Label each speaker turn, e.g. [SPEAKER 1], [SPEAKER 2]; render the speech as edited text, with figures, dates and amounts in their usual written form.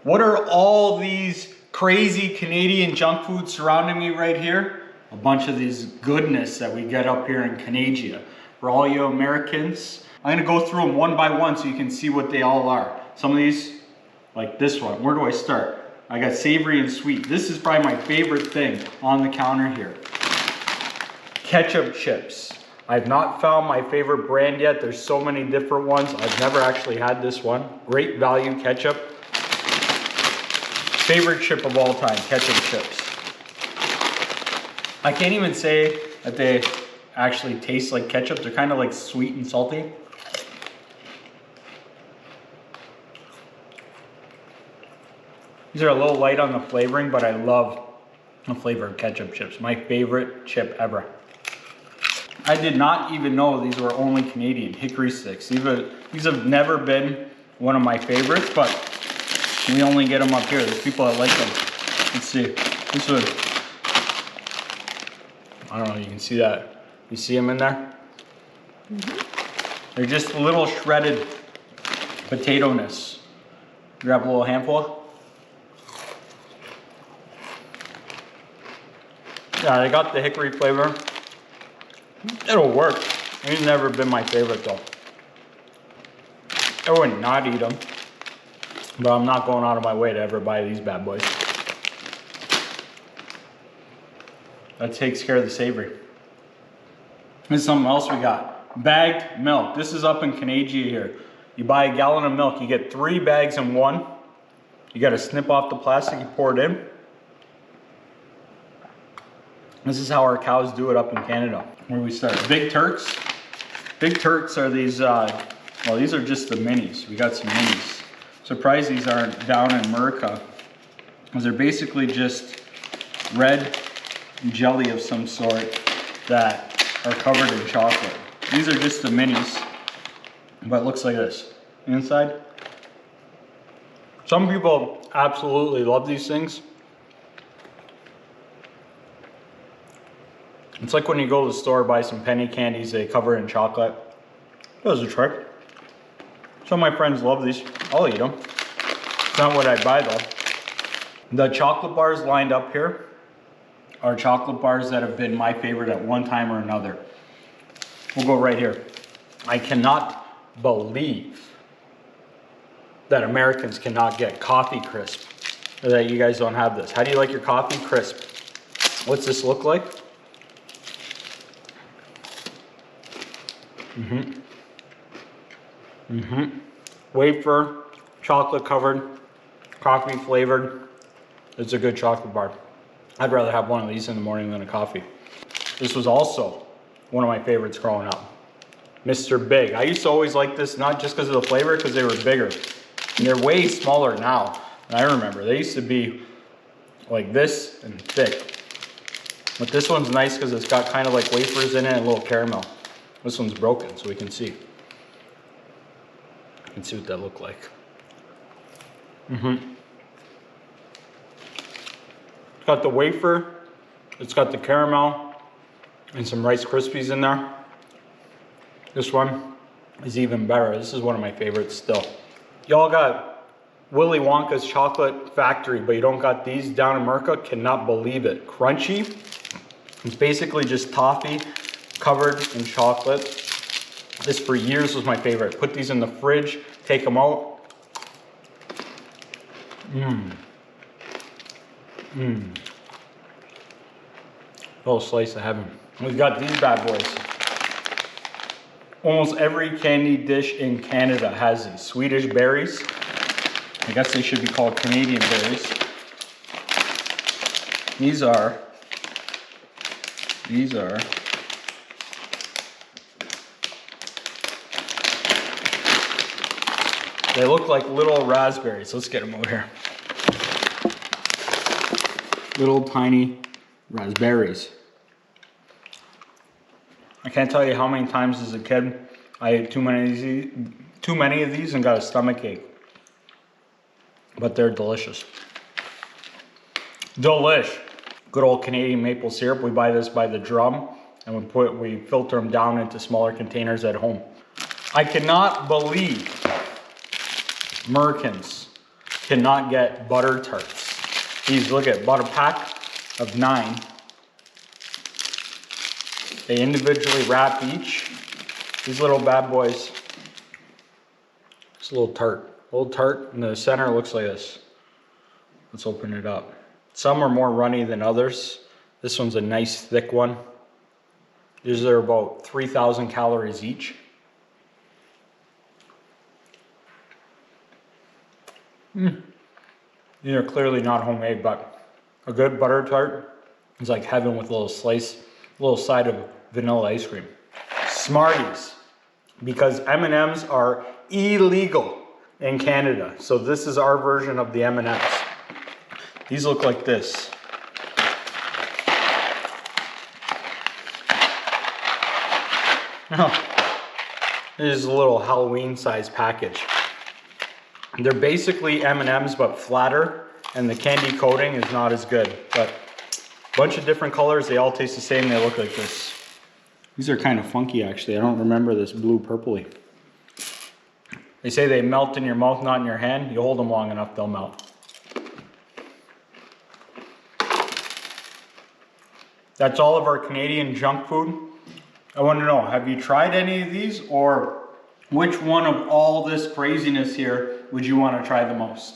[SPEAKER 1] What are all these crazy Canadian junk food surrounding me right here? A bunch of these goodness that we get up here in Canada. For all you Americans, I'm gonna go through them one by one so you can see what they all are. Some of these, like this one, where do I start? I got savory and sweet. This is probably my favorite thing on the counter here. Ketchup chips. I've not found my favorite brand yet. There's so many different ones. I've never actually had this one. Great value ketchup. Favorite chip of all time, ketchup chips. I can't even say that they actually taste like ketchup. They're kind of like sweet and salty. These are a little light on the flavoring, but I love the flavor of ketchup chips. My favorite chip ever. I did not even know these were only Canadian, Hickory sticks. These have never been one of my favorites, but we only get them up here. There's people that like them. Let's see. This one. I don't know if you can see that. You see them in there? They're just a little shredded potato-ness. Grab a little handful. Yeah, they got the hickory flavor. It'll work. It's never been my favorite though. I would not eat them, but I'm not going out of my way to ever buy these bad boys. That takes care of the savory. Here's something else we got. Bagged milk. This is up in Canada here. You buy a gallon of milk, you get 3 bags in one. You got to snip off the plastic, you pour it in. This is how our cows do it up in Canada. Where do we start? Big Turks. Big Turks are these, well, these are just the minis. We got some minis. Surprised these aren't down in America, because they're basically just red jelly of some sort that are covered in chocolate. These are just the minis, but it looks like this. Inside. Some people absolutely love these things. It's like when you go to the store, buy some penny candies, they cover in chocolate. Those are trick. Some of my friends love these. I'll eat them. It's not what I buy though. The chocolate bars lined up here are chocolate bars that have been my favorite at one time or another. We'll go right here. I cannot believe that Americans cannot get coffee crisp, or that you guys don't have this. How do you like your coffee crisp? What's this look like? Wafer, chocolate covered, coffee flavored. It's a good chocolate bar. I'd rather have one of these in the morning than a coffee. This was also one of my favorites growing up. Mr. Big. I used to always like this, not just because of the flavor, because they were bigger. And they're way smaller now than I remember. They used to be like this and thick. But this one's nice because it's got kind of like wafers in it and a little caramel. This one's broken, so we can see. You can see what that looked like. It's got the wafer, it's got the caramel, and some Rice Krispies in there. This one is even better. This is one of my favorites still. Y'all got Willy Wonka's chocolate factory, but you don't got these down in America. Cannot believe it. Crunchy. It's basically just toffee covered in chocolate. This for years was my favorite. Put these in the fridge, take them out. Little slice of heaven. We've got these bad boys. Almost every candy dish in Canada has these. Swedish berries. I guess they should be called Canadian berries. These are they look like little raspberries. Let's get them over here. Little tiny raspberries. I can't tell you how many times as a kid I ate too many of these and got a stomach ache. But they're delicious. Delish. Good old Canadian maple syrup. We buy this by the drum and we filter them down into smaller containers at home. I cannot believe Americans cannot get butter tarts. These, look at, bought a pack of 9. They individually wrap each. These little bad boys. It's a little tart in the center looks like this. Let's open it up. Some are more runny than others. This one's a nice thick one. These are about 3,000 calories each. These are clearly not homemade, but a good butter tart is like heaven with a little slice, a little side of vanilla ice cream. Smarties, because M&Ms are illegal in Canada. So this is our version of the M&Ms. These look like this. This is a little Halloween size package. They're basically M&Ms but flatter, and the candy coating is not as good. But a bunch of different colors, they all taste the same, they look like this. These are kind of funky actually, I don't remember this blue purpley. They say they melt in your mouth, not in your hand. You hold them long enough, they'll melt. That's all of our Canadian junk food. I want to know, have you tried any of these, or which one of all this craziness here would you want to try the most?